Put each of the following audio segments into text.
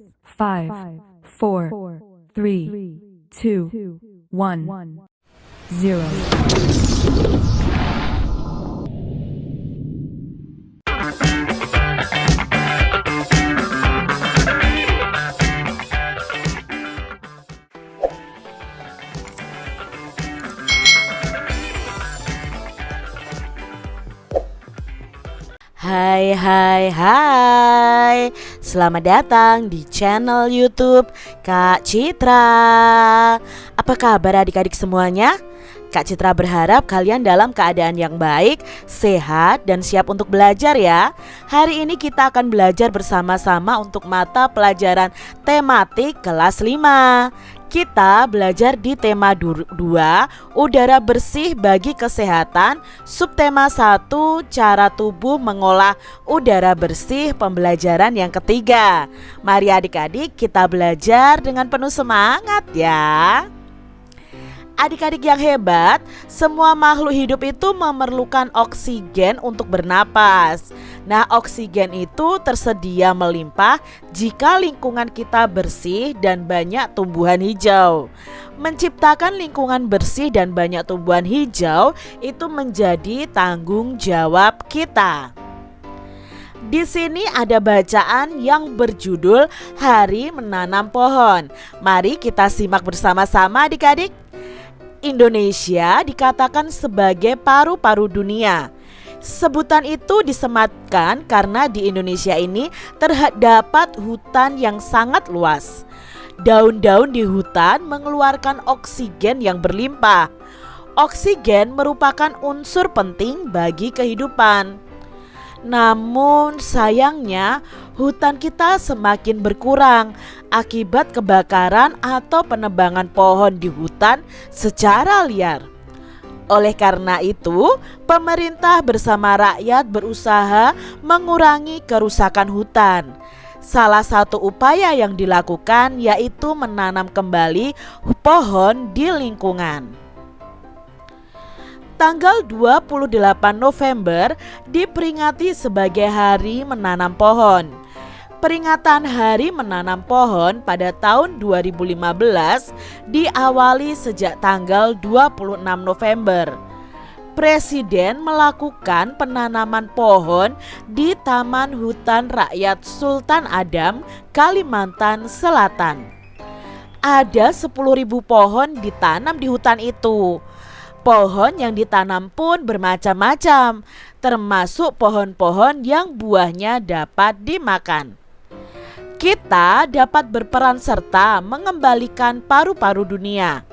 5, 4, 3, 2, 1, 0. Hai, selamat datang di channel YouTube Kak Citra. Apa kabar adik-adik semuanya? Kak Citra berharap kalian dalam keadaan yang baik, sehat, dan siap untuk belajar ya. Hari ini kita akan belajar bersama-sama untuk mata pelajaran tematik kelas 5. Kita belajar di tema 2, udara bersih bagi kesehatan, subtema 1, cara tubuh mengolah udara bersih, pembelajaran yang ketiga. Mari adik-adik kita belajar dengan penuh semangat ya. Adik-adik yang hebat, semua makhluk hidup itu memerlukan oksigen untuk bernapas. Nah, oksigen itu tersedia melimpah jika lingkungan kita bersih dan banyak tumbuhan hijau. Menciptakan lingkungan bersih dan banyak tumbuhan hijau itu menjadi tanggung jawab kita. Di sini ada bacaan yang berjudul Hari Menanam Pohon. Mari kita simak bersama-sama adik-adik. Indonesia dikatakan sebagai paru-paru dunia. Sebutan itu disematkan karena di Indonesia ini terdapat hutan yang sangat luas. Daun-daun di hutan mengeluarkan oksigen yang berlimpah. Oksigen merupakan unsur penting bagi kehidupan. Namun sayangnya hutan kita semakin berkurang akibat kebakaran atau penebangan pohon di hutan secara liar. Oleh karena itu, pemerintah bersama rakyat berusaha mengurangi kerusakan hutan. Salah satu upaya yang dilakukan yaitu menanam kembali pohon di lingkungan. Tanggal 28 November diperingati sebagai Hari Menanam Pohon. Peringatan Hari Menanam Pohon pada tahun 2015 diawali sejak tanggal 26 November. Presiden melakukan penanaman pohon di Taman Hutan Rakyat Sultan Adam, Kalimantan Selatan. Ada 10.000 pohon ditanam di hutan itu. Pohon yang ditanam pun bermacam-macam, termasuk pohon-pohon yang buahnya dapat dimakan. Kita dapat berperan serta mengembalikan paru-paru dunia.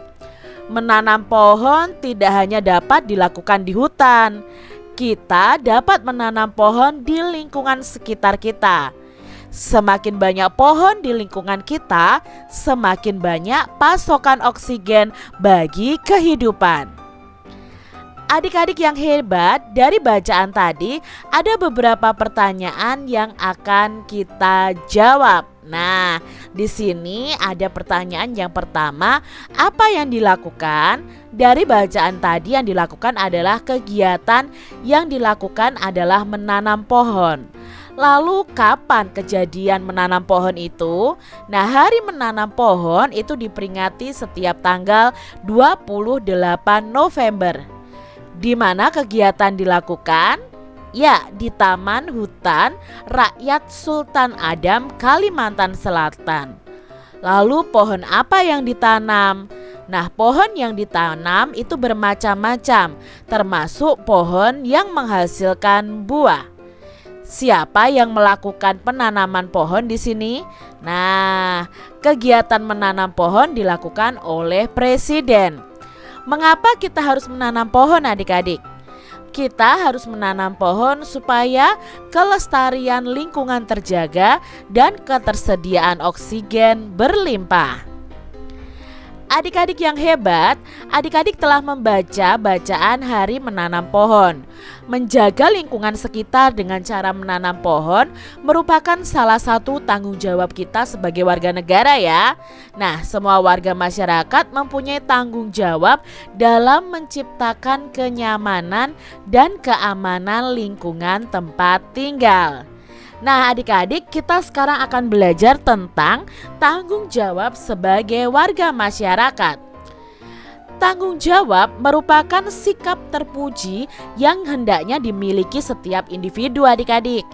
Menanam pohon tidak hanya dapat dilakukan di hutan. Kita dapat menanam pohon di lingkungan sekitar kita. Semakin banyak pohon di lingkungan kita, semakin banyak pasokan oksigen bagi kehidupan. Adik-adik yang hebat, dari bacaan tadi ada beberapa pertanyaan yang akan kita jawab. Nah, di sini ada pertanyaan yang pertama, apa yang dilakukan? Dari bacaan tadi yang dilakukan adalah kegiatan yang dilakukan adalah menanam pohon. Lalu kapan kejadian menanam pohon itu? Nah, Hari Menanam Pohon itu diperingati setiap tanggal 28 November. Di mana kegiatan dilakukan? Ya, di Taman Hutan Rakyat Sultan Adam, Kalimantan Selatan. Lalu pohon apa yang ditanam? Nah, pohon yang ditanam itu bermacam-macam, termasuk pohon yang menghasilkan buah. Siapa yang melakukan penanaman pohon di sini? Nah, kegiatan menanam pohon dilakukan oleh Presiden. Mengapa kita harus menanam pohon adik-adik? Kita harus menanam pohon supaya kelestarian lingkungan terjaga dan ketersediaan oksigen berlimpah. Adik-adik yang hebat, adik-adik telah membaca bacaan Hari Menanam Pohon. Menjaga lingkungan sekitar dengan cara menanam pohon merupakan salah satu tanggung jawab kita sebagai warga negara ya. Nah, semua warga masyarakat mempunyai tanggung jawab dalam menciptakan kenyamanan dan keamanan lingkungan tempat tinggal. Nah, adik-adik, kita sekarang akan belajar tentang tanggung jawab sebagai warga masyarakat. Tanggung jawab merupakan sikap terpuji yang hendaknya dimiliki setiap individu, adik-adik.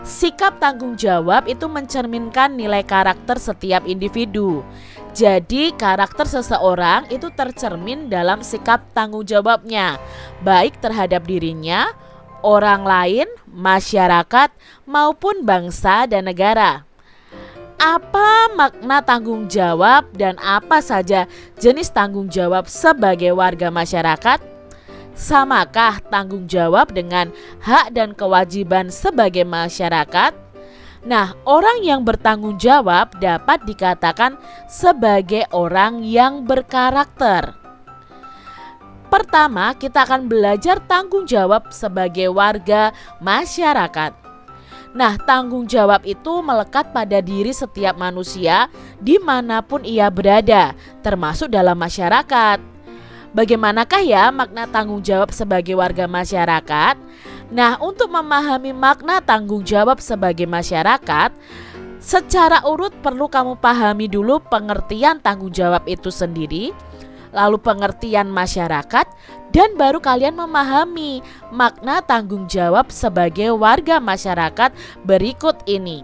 Sikap tanggung jawab itu mencerminkan nilai karakter setiap individu. Jadi karakter seseorang itu tercermin dalam sikap tanggung jawabnya, baik terhadap dirinya, orang lain, masyarakat, maupun bangsa dan negara. Apa makna tanggung jawab dan apa saja jenis tanggung jawab sebagai warga masyarakat? Samakah tanggung jawab dengan hak dan kewajiban sebagai masyarakat? Nah, orang yang bertanggung jawab dapat dikatakan sebagai orang yang berkarakter. Pertama, kita akan belajar tanggung jawab sebagai warga masyarakat. Nah, tanggung jawab itu melekat pada diri setiap manusia dimanapun ia berada, termasuk dalam masyarakat. Bagaimanakah ya makna tanggung jawab sebagai warga masyarakat? Nah, untuk memahami makna tanggung jawab sebagai masyarakat, secara urut perlu kamu pahami dulu pengertian tanggung jawab itu sendiri, lalu pengertian masyarakat, dan baru kalian memahami makna tanggung jawab sebagai warga masyarakat berikut ini.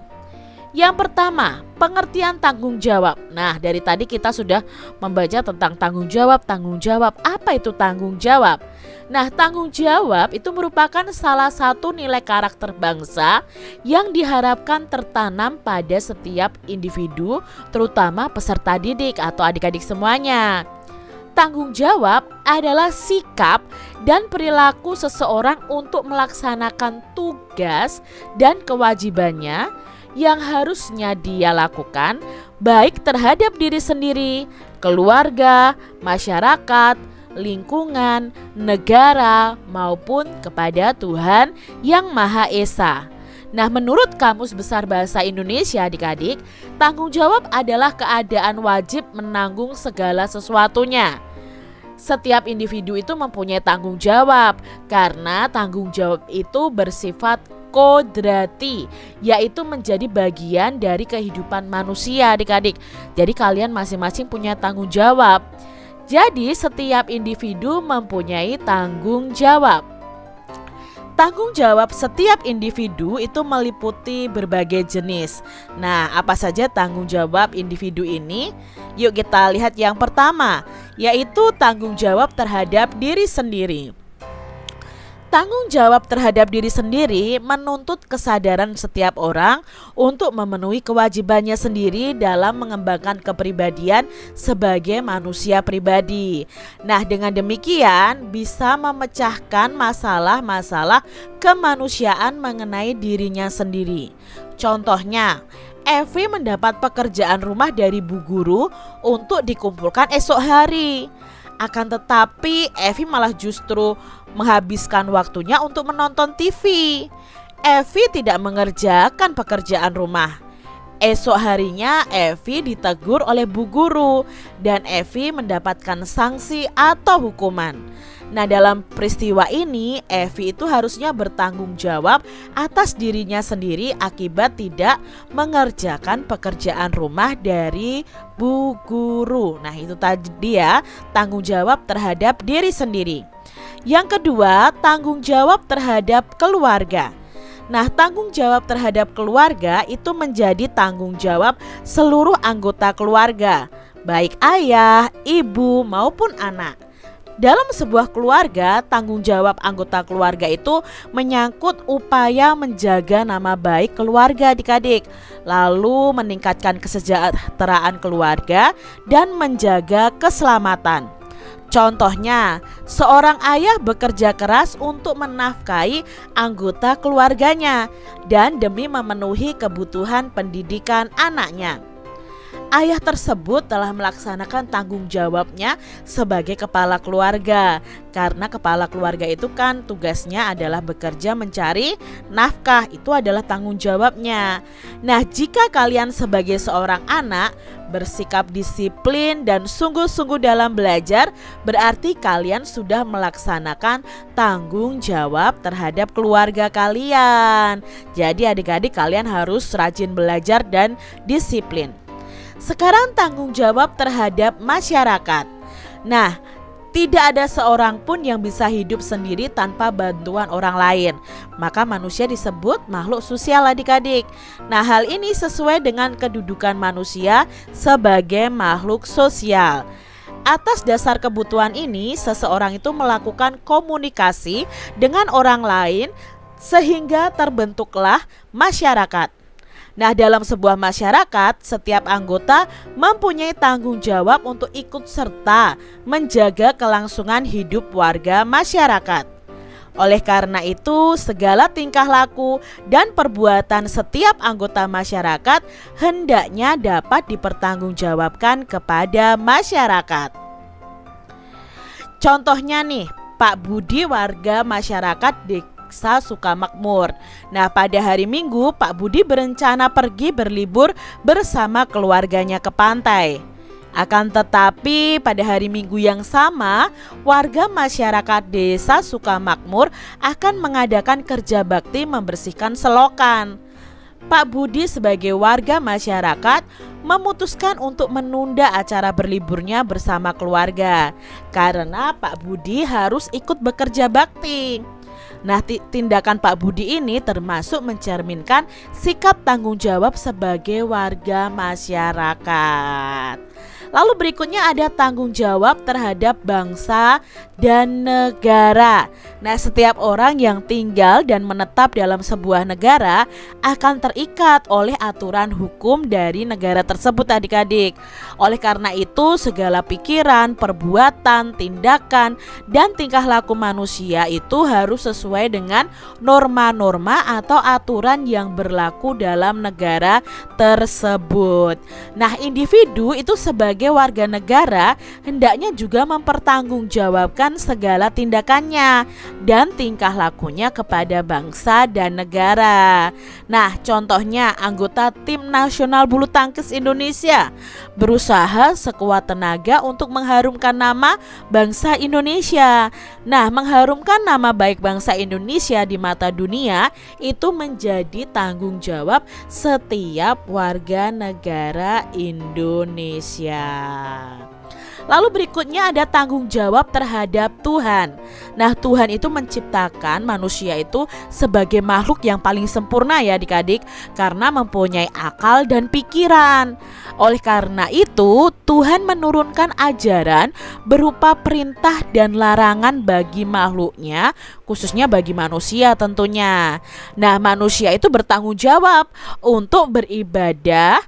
Yang pertama, pengertian tanggung jawab. Nah, dari tadi kita sudah membaca tentang tanggung jawab. Apa itu tanggung jawab? Nah, tanggung jawab itu merupakan salah satu nilai karakter bangsa yang diharapkan tertanam pada setiap individu, terutama peserta didik atau adik-adik semuanya. Tanggung jawab adalah sikap dan perilaku seseorang untuk melaksanakan tugas dan kewajibannya yang harusnya dia lakukan, baik terhadap diri sendiri, keluarga, masyarakat, lingkungan, negara, maupun kepada Tuhan yang Maha Esa. Nah, menurut Kamus Besar Bahasa Indonesia, adik-adik, tanggung jawab adalah keadaan wajib menanggung segala sesuatunya. Setiap individu itu mempunyai tanggung jawab karena tanggung jawab itu bersifat kodrati, yaitu menjadi bagian dari kehidupan manusia, adik-adik. Jadi kalian masing-masing punya tanggung jawab. Jadi setiap individu mempunyai tanggung jawab. Tanggung jawab setiap individu itu meliputi berbagai jenis. Nah, apa saja tanggung jawab individu ini? Yuk kita lihat yang pertama, yaitu tanggung jawab terhadap diri sendiri. Tanggung jawab terhadap diri sendiri menuntut kesadaran setiap orang untuk memenuhi kewajibannya sendiri dalam mengembangkan kepribadian sebagai manusia pribadi. Nah, dengan demikian bisa memecahkan masalah-masalah kemanusiaan mengenai dirinya sendiri. Contohnya, Evi mendapat pekerjaan rumah dari Bu Guru untuk dikumpulkan esok hari. Akan tetapi Evi malah justru menghabiskan waktunya untuk menonton TV. Evi tidak mengerjakan pekerjaan rumah. Esok harinya Evi ditegur oleh Bu Guru dan Evi mendapatkan sanksi atau hukuman. Nah, dalam peristiwa ini Evi itu harusnya bertanggung jawab atas dirinya sendiri akibat tidak mengerjakan pekerjaan rumah dari Bu Guru. Nah, itu tadi ya, tanggung jawab terhadap diri sendiri. Yang kedua, tanggung jawab terhadap keluarga. Nah, tanggung jawab terhadap keluarga itu menjadi tanggung jawab seluruh anggota keluarga, baik ayah, ibu maupun anak. Dalam sebuah keluarga, tanggung jawab anggota keluarga itu menyangkut upaya menjaga nama baik keluarga adik-adik, lalu meningkatkan kesejahteraan keluarga dan menjaga keselamatan. Contohnya, seorang ayah bekerja keras untuk menafkahi anggota keluarganya dan demi memenuhi kebutuhan pendidikan anaknya. ayah tersebut telah melaksanakan tanggung jawabnya sebagai kepala keluarga. Karena kepala keluarga itu kan tugasnya adalah bekerja mencari nafkah, itu adalah tanggung jawabnya. Nah, jika kalian sebagai seorang anak bersikap disiplin dan sungguh-sungguh dalam belajar, berarti kalian sudah melaksanakan tanggung jawab terhadap keluarga kalian. Jadi adik-adik, kalian harus rajin belajar dan disiplin. Sekarang tanggung jawab terhadap masyarakat. Nah, tidak ada seorang pun yang bisa hidup sendiri tanpa bantuan orang lain. Maka manusia disebut makhluk sosial adik-adik. Nah, hal ini sesuai dengan kedudukan manusia sebagai makhluk sosial. Atas dasar kebutuhan ini, seseorang itu melakukan komunikasi dengan orang lain sehingga terbentuklah masyarakat. Nah, dalam sebuah masyarakat, setiap anggota mempunyai tanggung jawab untuk ikut serta menjaga kelangsungan hidup warga masyarakat. Oleh karena itu, segala tingkah laku dan perbuatan setiap anggota masyarakat hendaknya dapat dipertanggungjawabkan kepada masyarakat. Contohnya nih, Pak Budi warga masyarakat Desa Sukamakmur. Nah, pada hari Minggu Pak Budi berencana pergi berlibur bersama keluarganya ke pantai. Akan tetapi pada hari Minggu yang sama, warga masyarakat Desa Sukamakmur akan mengadakan kerja bakti membersihkan selokan. Pak Budi sebagai warga masyarakat memutuskan untuk menunda acara berliburnya bersama keluarga karena Pak Budi harus ikut bekerja bakti. Nah, tindakan Pak Budi ini termasuk mencerminkan sikap tanggung jawab sebagai warga masyarakat. Lalu berikutnya ada tanggung jawab terhadap bangsa dan negara. Nah, setiap orang yang tinggal dan menetap dalam sebuah negara akan terikat oleh aturan hukum dari negara tersebut adik-adik. Oleh karena itu, segala pikiran, perbuatan, tindakan, dan tingkah laku manusia itu harus sesuai dengan norma-norma atau aturan yang berlaku dalam negara tersebut. Nah, individu itu sebagai warga negara hendaknya juga mempertanggungjawabkan segala tindakannya dan tingkah lakunya kepada bangsa dan negara. Nah, contohnya anggota tim nasional bulu tangkis Indonesia berusaha sekuat tenaga untuk mengharumkan nama bangsa Indonesia. Nah, mengharumkan nama baik bangsa Indonesia di mata dunia itu menjadi tanggung jawab setiap warga negara Indonesia. Lalu berikutnya ada tanggung jawab terhadap Tuhan. Nah, Tuhan itu menciptakan manusia itu sebagai makhluk yang paling sempurna ya adik-adik, karena mempunyai akal dan pikiran. Oleh karena itu, Tuhan menurunkan ajaran berupa perintah dan larangan bagi makhluknya, khususnya bagi manusia tentunya. Nah, manusia itu bertanggung jawab untuk beribadah,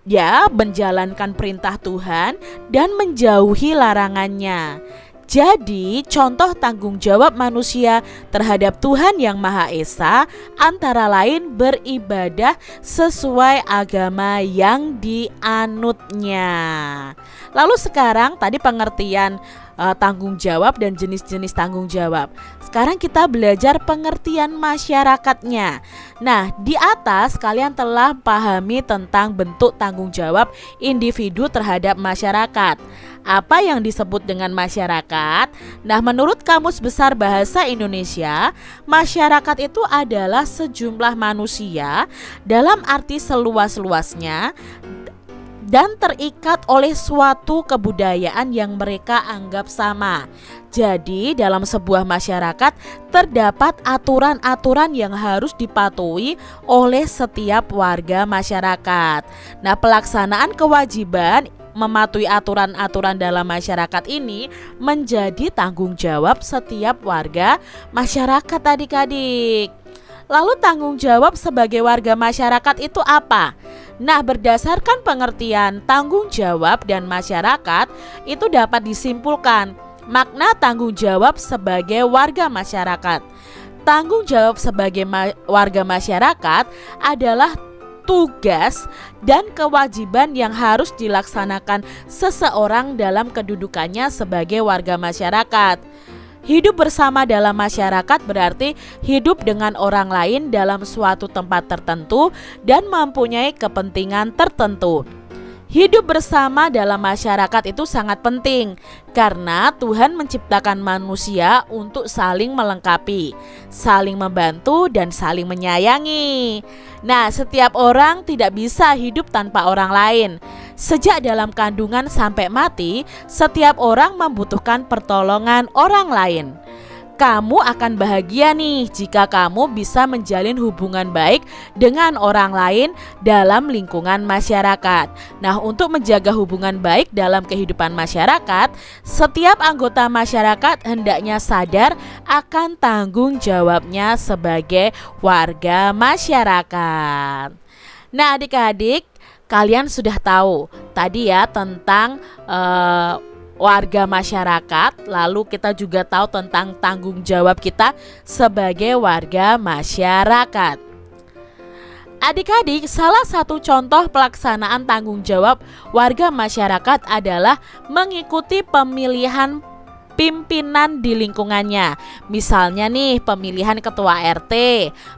ya, menjalankan perintah Tuhan dan menjauhi larangannya. Jadi, contoh tanggung jawab manusia terhadap Tuhan Yang Maha Esa antara lain beribadah sesuai agama yang dianutnya. Lalu sekarang tadi pengertian tanggung jawab dan jenis-jenis tanggung jawab. Sekarang kita belajar pengertian masyarakatnya. Nah, di atas kalian telah pahami tentang bentuk tanggung jawab individu terhadap masyarakat. Apa yang disebut dengan masyarakat? Nah, menurut Kamus Besar Bahasa Indonesia, masyarakat itu adalah sejumlah manusia dalam arti seluas-luasnya dan terikat oleh suatu kebudayaan yang mereka anggap sama. Jadi dalam sebuah masyarakat terdapat aturan-aturan yang harus dipatuhi oleh setiap warga masyarakat. Nah, pelaksanaan kewajiban mematuhi aturan-aturan dalam masyarakat ini menjadi tanggung jawab setiap warga masyarakat adik-adik. Lalu tanggung jawab sebagai warga masyarakat itu apa? Nah, berdasarkan pengertian tanggung jawab dan masyarakat itu dapat disimpulkan makna tanggung jawab sebagai warga masyarakat. Tanggung jawab sebagai warga masyarakat adalah tugas dan kewajiban yang harus dilaksanakan seseorang dalam kedudukannya sebagai warga masyarakat. Hidup bersama dalam masyarakat berarti hidup dengan orang lain dalam suatu tempat tertentu dan mempunyai kepentingan tertentu. Hidup bersama dalam masyarakat itu sangat penting karena Tuhan menciptakan manusia untuk saling melengkapi, saling membantu dan saling menyayangi. Nah, setiap orang tidak bisa hidup tanpa orang lain. Sejak dalam kandungan sampai mati, setiap orang membutuhkan pertolongan orang lain. Kamu akan bahagia nih jika kamu bisa menjalin hubungan baik dengan orang lain dalam lingkungan masyarakat. Nah, untuk menjaga hubungan baik dalam kehidupan masyarakat, setiap anggota masyarakat hendaknya sadar akan tanggung jawabnya sebagai warga masyarakat. Nah, adik-adik, kalian sudah tahu tadi ya tentang warga masyarakat, lalu kita juga tahu tentang tanggung jawab kita sebagai warga masyarakat. Adik-adik, salah satu contoh pelaksanaan tanggung jawab warga masyarakat adalah mengikuti pemilihan pimpinan di lingkungannya. Misalnya nih, pemilihan ketua RT,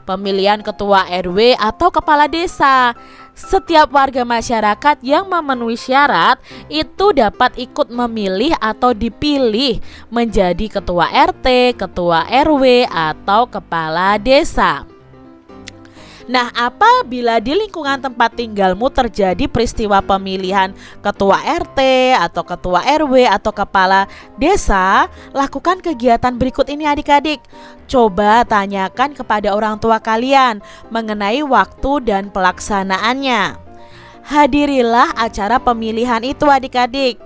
pemilihan ketua RW atau kepala desa. Setiap warga masyarakat yang memenuhi syarat itu dapat ikut memilih atau dipilih menjadi ketua RT, ketua RW atau kepala desa. Nah, apabila di lingkungan tempat tinggalmu terjadi peristiwa pemilihan ketua RT atau ketua RW atau kepala desa, lakukan kegiatan berikut ini adik-adik. Coba tanyakan kepada orang tua kalian mengenai waktu dan pelaksanaannya. Hadirilah acara pemilihan itu adik-adik.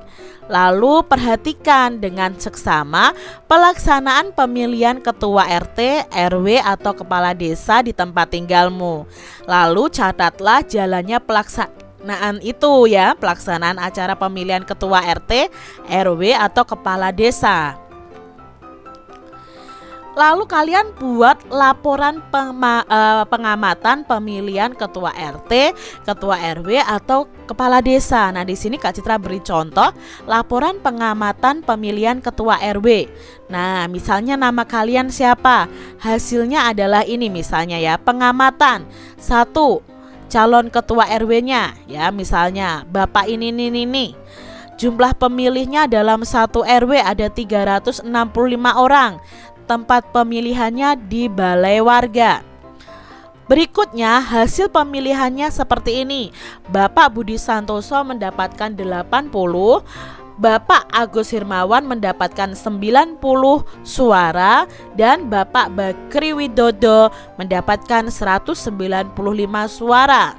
Lalu perhatikan dengan seksama pelaksanaan pemilihan ketua RT, RW atau kepala desa di tempat tinggalmu. Lalu catatlah jalannya pelaksanaan itu ya, pelaksanaan acara pemilihan ketua RT, RW atau kepala desa. Lalu kalian buat laporan pengamatan pemilihan ketua RT, ketua RW atau kepala desa. Nah, di sini Kak Citra beri contoh laporan pengamatan pemilihan ketua RW. Nah, misalnya nama kalian siapa? Hasilnya adalah ini misalnya ya, pengamatan 1. Calon ketua RW-nya ya, misalnya Bapak ini. Jumlah pemilihnya dalam satu RW ada 365 orang. Tempat pemilihannya di balai warga. Berikutnya hasil pemilihannya seperti ini. Bapak Budi Santoso mendapatkan 80, Bapak Agus Hirmawan mendapatkan 90 suara dan Bapak Bakri Widodo mendapatkan 195 suara.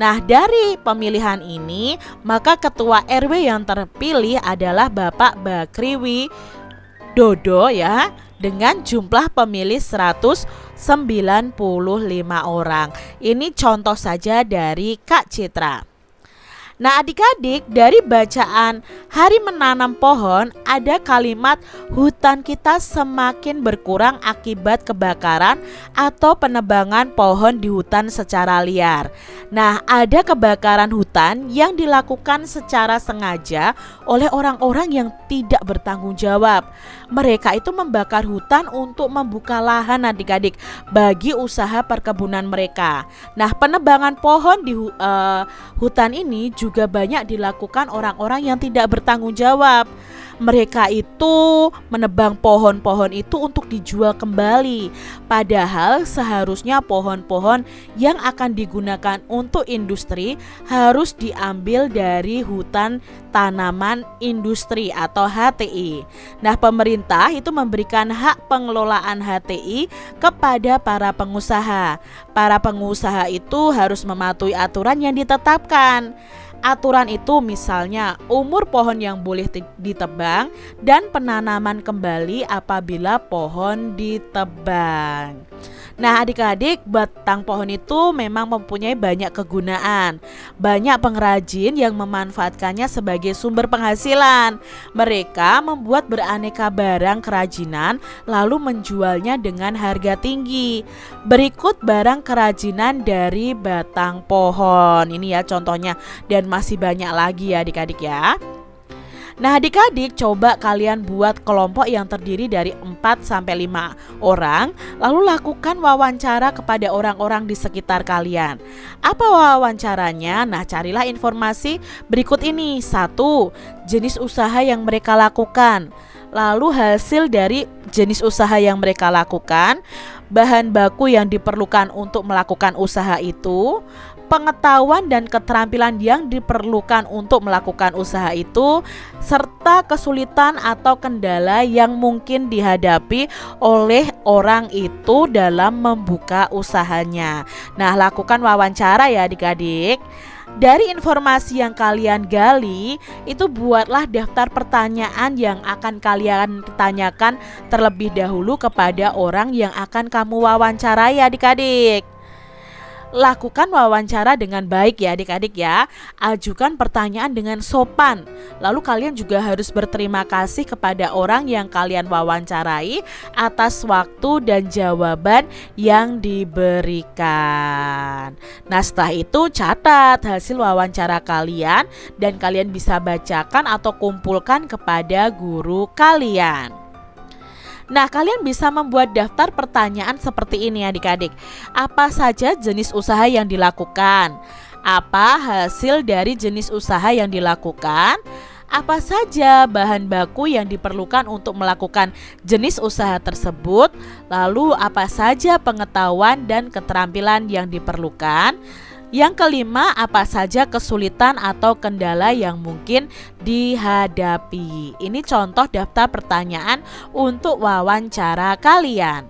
Nah, dari pemilihan ini maka ketua RW yang terpilih adalah Bapak Bakri Widodo ya, dengan jumlah pemilih 195 orang. Ini contoh saja dari Kak Citra. Nah, adik-adik, dari bacaan Hari Menanam Pohon ada kalimat hutan kita semakin berkurang akibat kebakaran atau penebangan pohon di hutan secara liar. Nah, ada kebakaran hutan yang dilakukan secara sengaja oleh orang-orang yang tidak bertanggung jawab. Mereka itu membakar hutan untuk membuka lahan adik-adik bagi usaha perkebunan mereka. Nah, penebangan pohon di hutan ini juga banyak dilakukan orang-orang yang tidak bertanggung jawab. Mereka itu menebang pohon-pohon itu untuk dijual kembali. Padahal seharusnya pohon-pohon yang akan digunakan untuk industri harus diambil dari hutan tanaman industri atau HTI. Nah, pemerintah itu memberikan hak pengelolaan HTI kepada para pengusaha. Para pengusaha itu harus mematuhi aturan yang ditetapkan. Aturan itu misalnya umur pohon yang boleh ditebang dan penanaman kembali apabila pohon ditebang. Nah, adik-adik, batang pohon itu memang mempunyai banyak kegunaan. Banyak pengrajin yang memanfaatkannya sebagai sumber penghasilan. Mereka membuat beraneka barang kerajinan lalu menjualnya dengan harga tinggi. Berikut barang kerajinan dari batang pohon. Ini ya contohnya, dan masih banyak lagi ya adik-adik ya. Nah, adik-adik, coba kalian buat kelompok yang terdiri dari 4-5 orang, lalu lakukan wawancara kepada orang-orang di sekitar kalian. Apa wawancaranya? Nah, carilah informasi berikut ini. 1. Jenis usaha yang mereka lakukan. Lalu hasil dari jenis usaha yang mereka lakukan, bahan baku yang diperlukan untuk melakukan usaha itu, pengetahuan dan keterampilan yang diperlukan untuk melakukan usaha itu, serta kesulitan atau kendala yang mungkin dihadapi oleh orang itu dalam membuka usahanya. Nah, lakukan wawancara ya adik-adik. Dari informasi yang kalian gali, itu buatlah daftar pertanyaan yang akan kalian tanyakan terlebih dahulu kepada orang yang akan kamu wawancarai adik-adik. Lakukan wawancara dengan baik ya adik-adik ya. Ajukan pertanyaan dengan sopan. Lalu kalian juga harus berterima kasih kepada orang yang kalian wawancarai atas waktu dan jawaban yang diberikan. Nah, setelah itu catat hasil wawancara kalian dan kalian bisa bacakan atau kumpulkan kepada guru kalian. Nah, kalian bisa membuat daftar pertanyaan seperti ini adik-adik. Apa saja jenis usaha yang dilakukan? Apa hasil dari jenis usaha yang dilakukan? Apa saja bahan baku yang diperlukan untuk melakukan jenis usaha tersebut? Lalu apa saja pengetahuan dan keterampilan yang diperlukan? Yang kelima, apa saja kesulitan atau kendala yang mungkin dihadapi? Ini contoh daftar pertanyaan untuk wawancara kalian.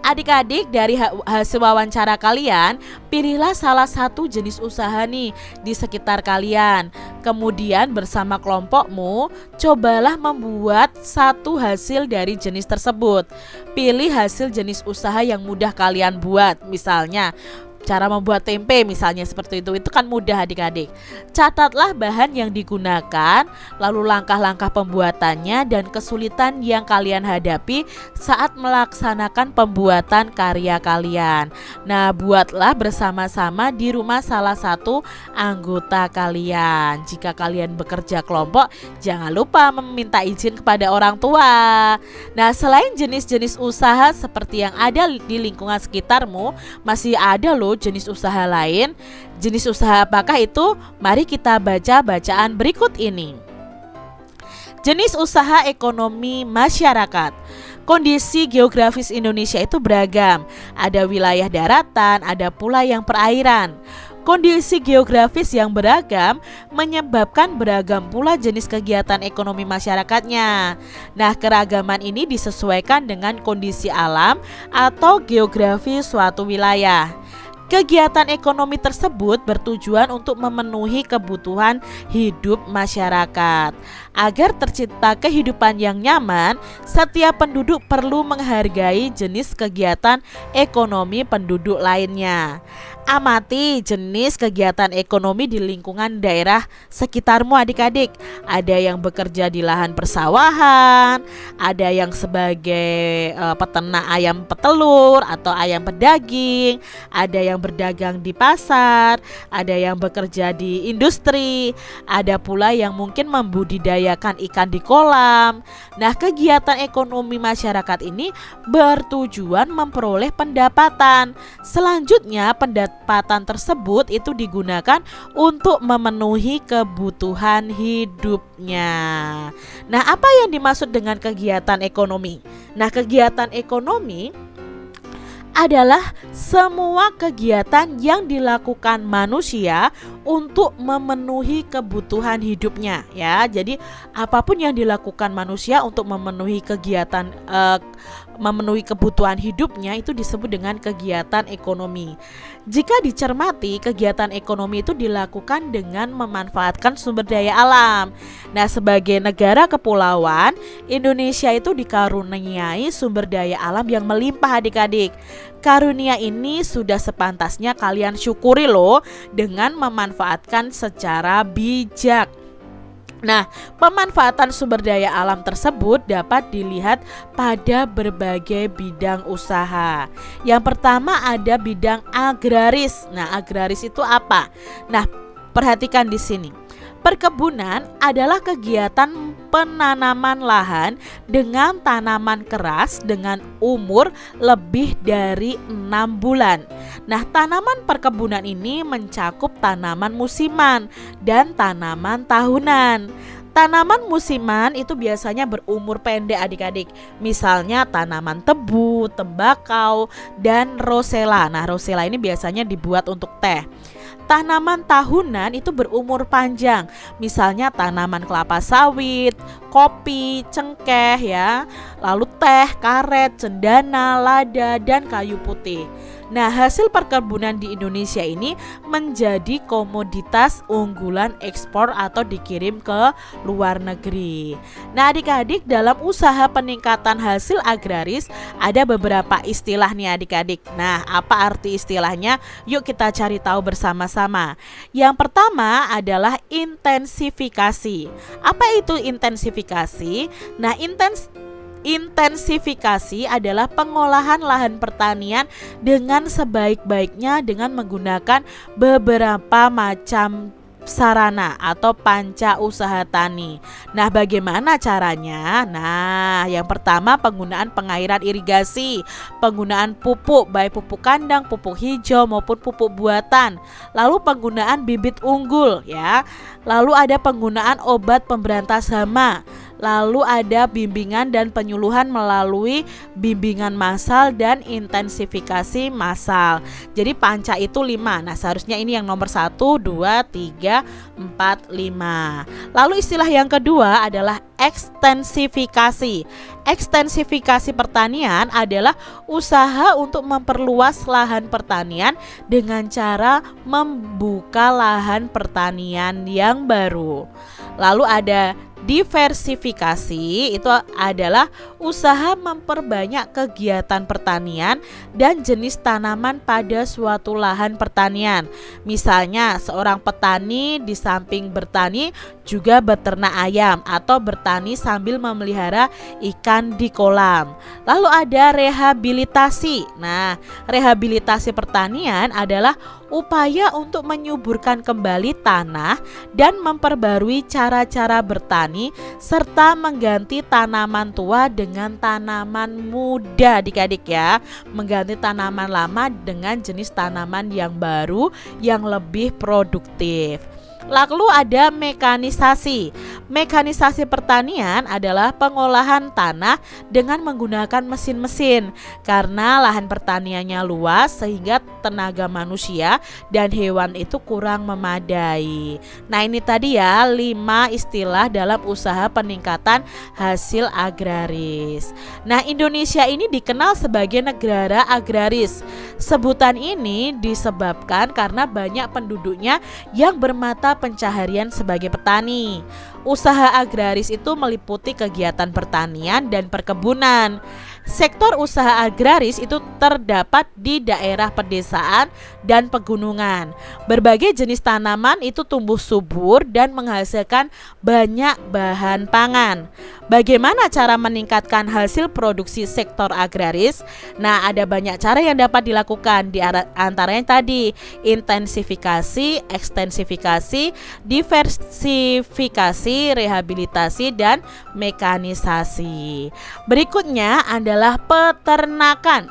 Adik-adik, dari hasil wawancara kalian, pilihlah salah satu jenis usaha nih di sekitar kalian. Kemudian bersama kelompokmu, cobalah membuat satu hasil dari jenis tersebut. Pilih hasil jenis usaha yang mudah kalian buat. Misalnya cara membuat tempe misalnya seperti itu kan mudah adik-adik. Catatlah bahan yang digunakan, lalu langkah-langkah pembuatannya dan kesulitan yang kalian hadapi saat melaksanakan pembuatan karya kalian. Nah, buatlah bersama-sama di rumah salah satu anggota kalian. Jika kalian bekerja kelompok, jangan lupa meminta izin kepada orang tua. Nah, selain jenis-jenis usaha seperti yang ada di lingkungan sekitarmu, masih ada loh jenis usaha lain. Jenis usaha apakah itu? Mari kita baca bacaan berikut ini. Jenis usaha ekonomi masyarakat. Kondisi geografis Indonesia itu beragam. Ada wilayah daratan, ada pula yang perairan. Kondisi geografis yang beragam menyebabkan beragam pula jenis kegiatan ekonomi masyarakatnya. Nah, keragaman ini disesuaikan dengan kondisi alam atau geografi suatu wilayah. Kegiatan ekonomi tersebut bertujuan untuk memenuhi kebutuhan hidup masyarakat. Agar tercipta kehidupan yang nyaman, setiap penduduk perlu menghargai jenis kegiatan ekonomi penduduk lainnya. Amati jenis kegiatan ekonomi di lingkungan daerah sekitarmu adik-adik. Ada yang bekerja di lahan persawahan, ada yang sebagai peternak ayam petelur atau ayam pedaging, ada yang berdagang di pasar, ada yang bekerja di industri, ada pula yang mungkin membudidayakan ikan di kolam. Nah, kegiatan ekonomi masyarakat ini bertujuan memperoleh pendapatan. Selanjutnya, pendapatan tersebut itu digunakan untuk memenuhi kebutuhan hidupnya. Nah, apa yang dimaksud dengan kegiatan ekonomi? Nah, kegiatan ekonomi adalah semua kegiatan yang dilakukan manusia untuk memenuhi kebutuhan hidupnya ya. Jadi apapun yang dilakukan manusia untuk memenuhi kegiatan memenuhi kebutuhan hidupnya itu disebut dengan kegiatan ekonomi. Jika dicermati, kegiatan ekonomi itu dilakukan dengan memanfaatkan sumber daya alam. Nah, sebagai negara kepulauan, Indonesia itu dikaruniai sumber daya alam yang melimpah adik-adik. Karunia ini sudah sepantasnya kalian syukuri loh dengan memanfaatkan secara bijak. Nah, pemanfaatan sumber daya alam tersebut dapat dilihat pada berbagai bidang usaha. Yang pertama ada bidang agraris. Nah, agraris itu apa? Nah, perhatikan di sini. Perkebunan adalah kegiatan penanaman lahan dengan tanaman keras dengan umur lebih dari 6 bulan. Nah, tanaman perkebunan ini mencakup tanaman musiman dan tanaman tahunan. Tanaman musiman itu biasanya berumur pendek adik-adik. Misalnya tanaman tebu, tembakau, dan rosella. Nah, rosella ini biasanya dibuat untuk teh. Tanaman tahunan itu berumur panjang, misalnya tanaman kelapa sawit, kopi, cengkeh ya, lalu teh, karet, cendana, lada, dan kayu putih. Nah, hasil perkebunan di Indonesia ini menjadi komoditas unggulan ekspor atau dikirim ke luar negeri. Nah, adik-adik, dalam usaha peningkatan hasil agraris ada beberapa istilah nih adik-adik. Nah, apa arti istilahnya? Yuk kita cari tahu bersama-sama. Yang pertama adalah intensifikasi. Apa itu intensifikasi? Nah, intensifikasi adalah pengolahan lahan pertanian dengan sebaik-baiknya dengan menggunakan beberapa macam sarana atau panca usaha tani. Nah, bagaimana caranya? Nah, yang pertama penggunaan pengairan irigasi, penggunaan pupuk baik pupuk kandang, pupuk hijau maupun pupuk buatan. Lalu penggunaan bibit unggul ya. Lalu ada penggunaan obat pemberantas hama. Lalu ada bimbingan dan penyuluhan melalui bimbingan massal dan intensifikasi massal. Jadi panca itu 5. Nah, seharusnya ini yang nomor 1, 2, 3, 4, 5. Lalu istilah yang kedua adalah ekstensifikasi. Ekstensifikasi pertanian adalah usaha untuk memperluas lahan pertanian dengan cara membuka lahan pertanian yang baru. Lalu ada diversifikasi, itu adalah usaha memperbanyak kegiatan pertanian dan jenis tanaman pada suatu lahan pertanian. Misalnya seorang petani di samping bertani juga beternak ayam atau bertani sambil memelihara ikan di kolam. Lalu ada rehabilitasi. Nah, rehabilitasi pertanian adalah upaya untuk menyuburkan kembali tanah dan memperbarui cara-cara bertani serta mengganti tanaman tua dengan tanaman muda adik-adik ya. Mengganti tanaman lama dengan jenis tanaman yang baru yang lebih produktif. Lalu ada mekanisasi. Mekanisasi pertanian adalah pengolahan tanah dengan menggunakan mesin-mesin karena lahan pertaniannya luas sehingga tenaga manusia dan hewan itu kurang memadai. Nah, ini tadi ya 5 istilah dalam usaha peningkatan hasil agraris. Nah, Indonesia ini dikenal sebagai negara agraris. Sebutan ini disebabkan karena banyak penduduknya yang bermata pencaharian sebagai petani. Usaha agraris itu meliputi kegiatan pertanian dan perkebunan. Sektor usaha agraris itu terdapat di daerah pedesaan dan pegunungan. Berbagai jenis tanaman itu tumbuh subur dan menghasilkan banyak bahan pangan. Bagaimana cara meningkatkan hasil produksi sektor agraris? Nah, ada banyak cara yang dapat dilakukan, di antaranya tadi intensifikasi, ekstensifikasi, diversifikasi, rehabilitasi, dan mekanisasi. Berikutnya adalah peternakan.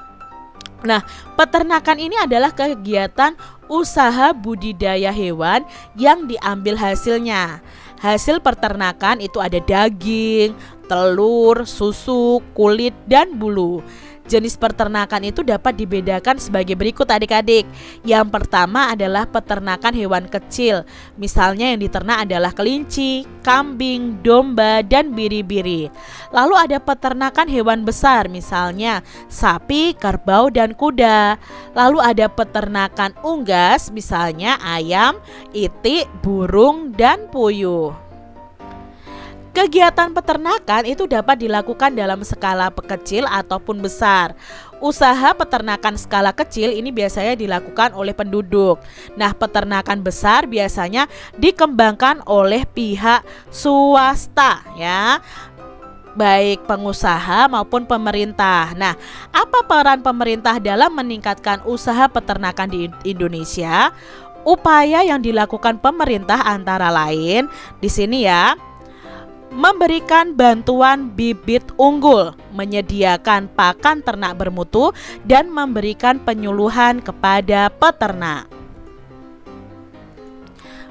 Nah, peternakan ini adalah kegiatan usaha budidaya hewan yang diambil hasilnya. Hasil peternakan itu ada daging, telur, susu, kulit, dan bulu. Jenis peternakan itu dapat dibedakan sebagai berikut adik-adik. Yang pertama adalah peternakan hewan kecil. Misalnya yang diternak adalah kelinci, kambing, domba, dan biri-biri. Lalu ada peternakan hewan besar, misalnya sapi, kerbau, dan kuda. Lalu ada peternakan unggas, misalnya ayam, itik, burung, dan puyuh. Kegiatan peternakan itu dapat dilakukan dalam skala kecil ataupun besar. Usaha peternakan skala kecil ini biasanya dilakukan oleh penduduk. Nah, peternakan besar biasanya dikembangkan oleh pihak swasta ya, baik pengusaha maupun pemerintah. Nah, apa peran pemerintah dalam meningkatkan usaha peternakan di Indonesia? Upaya yang dilakukan pemerintah antara lain di sini ya, memberikan bantuan bibit unggul, menyediakan pakan ternak bermutu, dan memberikan penyuluhan kepada peternak.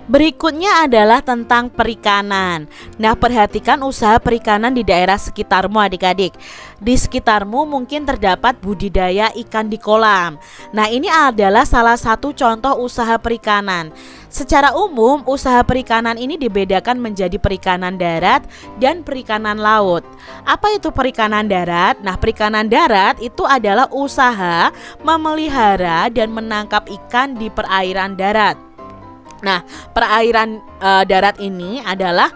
Berikutnya adalah tentang perikanan. Nah, perhatikan usaha perikanan di daerah sekitarmu adik-adik. Di sekitarmu mungkin terdapat budidaya ikan di kolam. Nah, ini adalah salah satu contoh usaha perikanan. Secara umum, usaha perikanan ini dibedakan menjadi perikanan darat dan perikanan laut. Apa itu perikanan darat? Nah, perikanan darat itu adalah usaha memelihara dan menangkap ikan di perairan darat. Nah, perairan darat ini adalah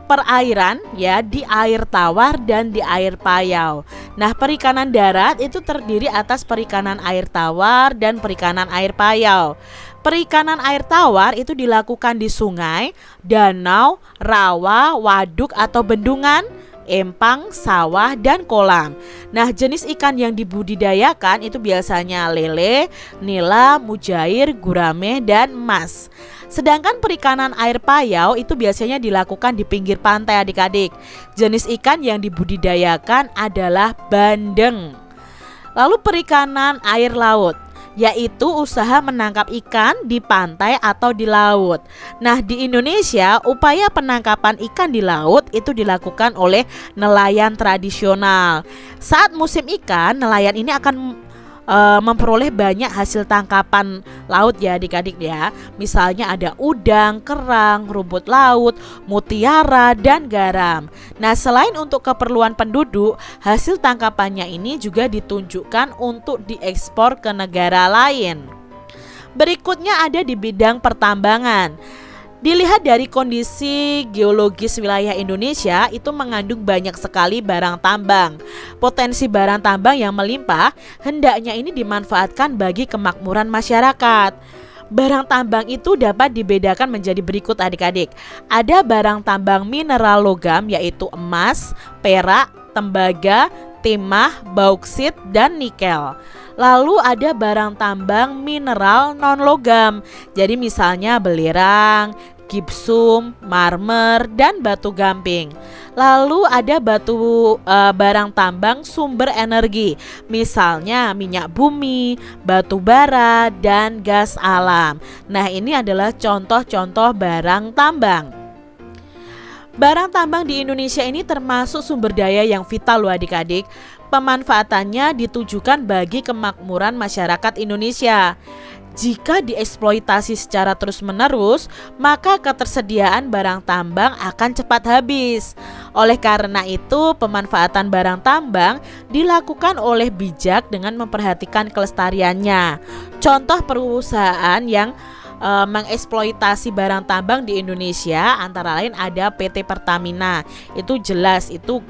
perairan ya di air tawar dan di air payau. Nah, perikanan darat itu terdiri atas perikanan air tawar dan perikanan air payau. Perikanan air tawar itu dilakukan di sungai, danau, rawa, waduk atau bendungan, empang, sawah, dan kolam. Nah, jenis ikan yang dibudidayakan itu biasanya lele, nila, mujair, gurame, dan emas. Sedangkan perikanan air payau itu biasanya dilakukan di pinggir pantai adik-adik. Jenis ikan yang dibudidayakan adalah bandeng. Lalu perikanan air laut, yaitu usaha menangkap ikan di pantai atau di laut. Nah, di Indonesia upaya penangkapan ikan di laut itu dilakukan oleh nelayan tradisional. Saat musim ikan, nelayan ini akan memperoleh banyak hasil tangkapan laut ya adik-adik ya. Misalnya ada udang, kerang, rumput laut, mutiara, dan garam. Nah, selain untuk keperluan penduduk, hasil tangkapannya ini juga ditunjukkan untuk diekspor ke negara lain. Berikutnya ada di bidang pertambangan. Dilihat dari kondisi geologis wilayah Indonesia itu mengandung banyak sekali barang tambang. Potensi barang tambang yang melimpah hendaknya ini dimanfaatkan bagi kemakmuran masyarakat. Barang tambang itu dapat dibedakan menjadi berikut adik-adik. Ada barang tambang mineral logam yaitu emas, perak, tembaga, timah, bauksit, dan nikel. Lalu ada barang tambang mineral non logam. Jadi misalnya belerang, gipsum, marmer, dan batu gamping. Lalu ada barang tambang sumber energi, misalnya minyak bumi, batu bara, dan gas alam. Nah, ini adalah contoh-contoh barang tambang. Barang tambang di Indonesia ini termasuk sumber daya yang vital loh adik-adik. Pemanfaatannya ditujukan bagi kemakmuran masyarakat Indonesia. Jika dieksploitasi secara terus-menerus, maka ketersediaan barang tambang akan cepat habis. Oleh karena itu, pemanfaatan barang tambang dilakukan oleh bijak dengan memperhatikan kelestariannya. Contoh perusahaan yang mengeksploitasi barang tambang di Indonesia antara lain ada PT Pertamina. Itu jelas itu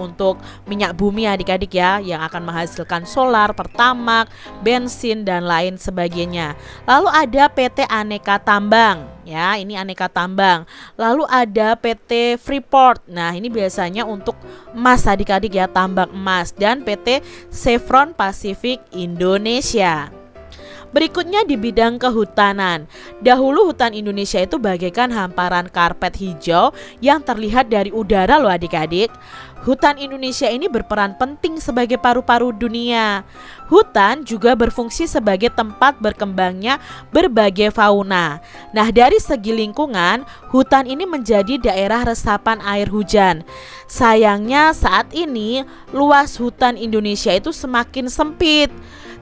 untuk minyak bumi adik-adik ya, yang akan menghasilkan solar, pertamak, bensin, dan lain sebagainya. Lalu ada PT Aneka Tambang ya, ini Aneka Tambang. Lalu ada PT Freeport. Nah, ini biasanya untuk emas adik-adik ya, tambang emas, dan PT Chevron Pacific Indonesia. Berikutnya di bidang kehutanan. Dahulu hutan Indonesia itu bagaikan hamparan karpet hijau yang terlihat dari udara loh adik-adik. Hutan Indonesia ini berperan penting sebagai paru-paru dunia. Hutan juga berfungsi sebagai tempat berkembangnya berbagai fauna. Nah, dari segi lingkungan, hutan ini menjadi daerah resapan air hujan. Sayangnya saat ini luas hutan Indonesia itu semakin sempit.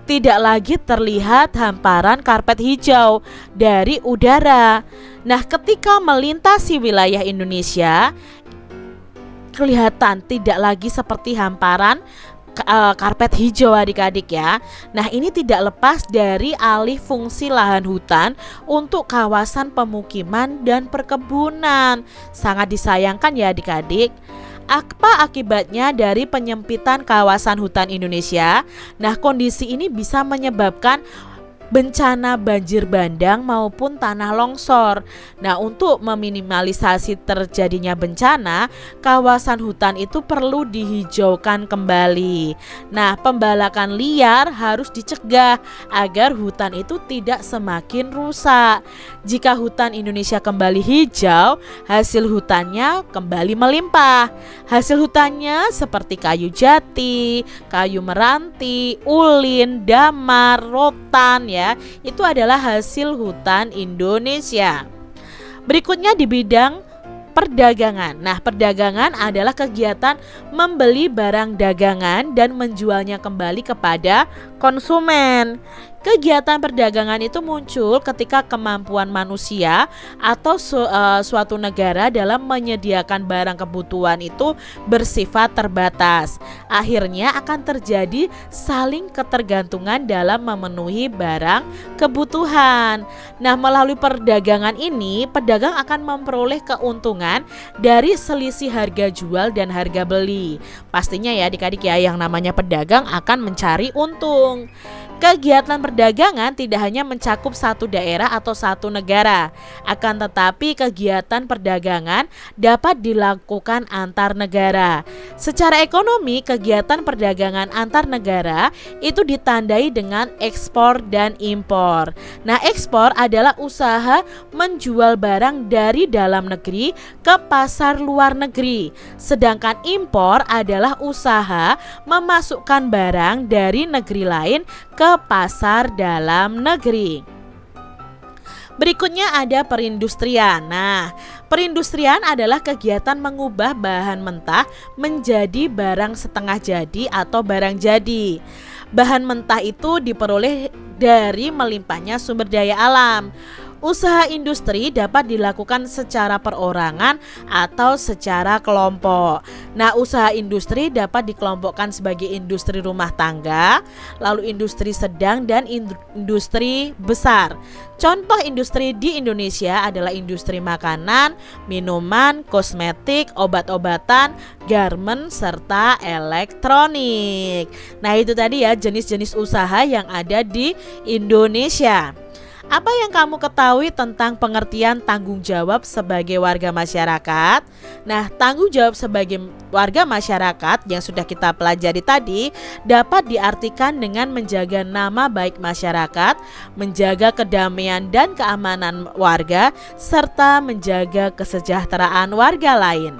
Tidak lagi terlihat hamparan karpet hijau dari udara. Nah, ketika melintasi wilayah Indonesia, kelihatan tidak lagi seperti hamparan karpet hijau adik-adik ya. Nah, ini tidak lepas dari alih fungsi lahan hutan untuk kawasan pemukiman dan perkebunan. Sangat disayangkan ya adik-adik. Apa akibatnya dari penyempitan kawasan hutan Indonesia? Nah, kondisi ini bisa menyebabkan bencana banjir bandang maupun tanah longsor. Nah, untuk meminimalisasi terjadinya bencana, kawasan hutan itu perlu dihijaukan kembali. Nah, pembalakan liar harus dicegah agar hutan itu tidak semakin rusak. Jika hutan Indonesia kembali hijau, hasil hutannya kembali melimpah. Hasil hutannya seperti kayu jati, kayu meranti, ulin, damar, rotan ya, itu adalah hasil hutan Indonesia. Berikutnya di bidang perdagangan. Nah, perdagangan adalah kegiatan membeli barang dagangan dan menjualnya kembali kepada konsumen. Kegiatan perdagangan itu muncul ketika kemampuan manusia atau suatu negara dalam menyediakan barang kebutuhan itu bersifat terbatas. Akhirnya akan terjadi saling ketergantungan dalam memenuhi barang kebutuhan. Nah, melalui perdagangan ini, pedagang akan memperoleh keuntungan dari selisih harga jual dan harga beli. Pastinya ya adik-adik ya, yang namanya pedagang akan mencari untung. Kegiatan perdagangan tidak hanya mencakup satu daerah atau satu negara, akan tetapi kegiatan perdagangan dapat dilakukan antar negara. Secara ekonomi, kegiatan perdagangan antar negara itu ditandai dengan ekspor dan impor. Nah, ekspor adalah usaha menjual barang dari dalam negeri ke pasar luar negeri, sedangkan impor adalah usaha memasukkan barang dari negeri lain ke pasar dalam negeri. Berikutnya ada perindustrian. Nah, perindustrian adalah kegiatan mengubah bahan mentah menjadi barang setengah jadi atau barang jadi. Bahan mentah itu diperoleh dari melimpahnya sumber daya alam. Usaha industri dapat dilakukan secara perorangan atau secara kelompok. Nah, usaha industri dapat dikelompokkan sebagai industri rumah tangga, lalu industri sedang dan industri besar. Contoh industri di Indonesia adalah industri makanan, minuman, kosmetik, obat-obatan, garmen, serta elektronik. Nah, itu tadi ya jenis-jenis usaha yang ada di Indonesia. Apa yang kamu ketahui tentang pengertian tanggung jawab sebagai warga masyarakat? Nah, tanggung jawab sebagai warga masyarakat yang sudah kita pelajari tadi dapat diartikan dengan menjaga nama baik masyarakat, menjaga kedamaian dan keamanan warga, serta menjaga kesejahteraan warga lain.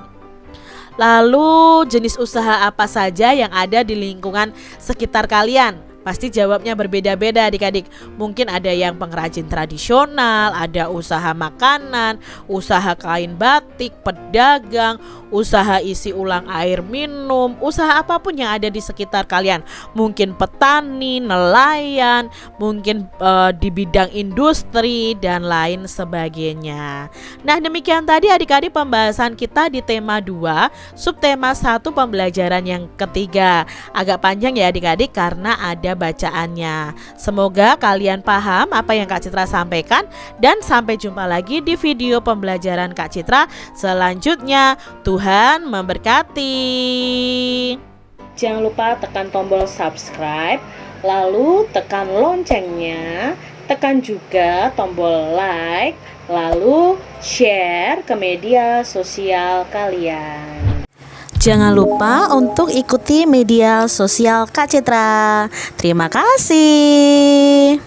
Lalu, jenis usaha apa saja yang ada di lingkungan sekitar kalian? Pasti jawabnya berbeda-beda adik-adik. Mungkin ada yang pengrajin tradisional, ada usaha makanan, usaha kain batik, pedagang, usaha isi ulang air minum, usaha apapun yang ada di sekitar kalian. Mungkin petani, nelayan, mungkin di bidang industri dan lain sebagainya. Nah, demikian tadi adik-adik pembahasan kita di tema 2, subtema 1 pembelajaran yang ketiga. Agak panjang ya adik-adik karena ada bacaannya. Semoga kalian paham apa yang Kak Citra sampaikan, dan sampai jumpa lagi di video pembelajaran Kak Citra selanjutnya. Tuhan memberkati. Jangan lupa tekan tombol subscribe, lalu tekan loncengnya, tekan juga tombol like, lalu share ke media sosial kalian. Jangan lupa untuk ikuti media sosial Kak Citra. Terima kasih.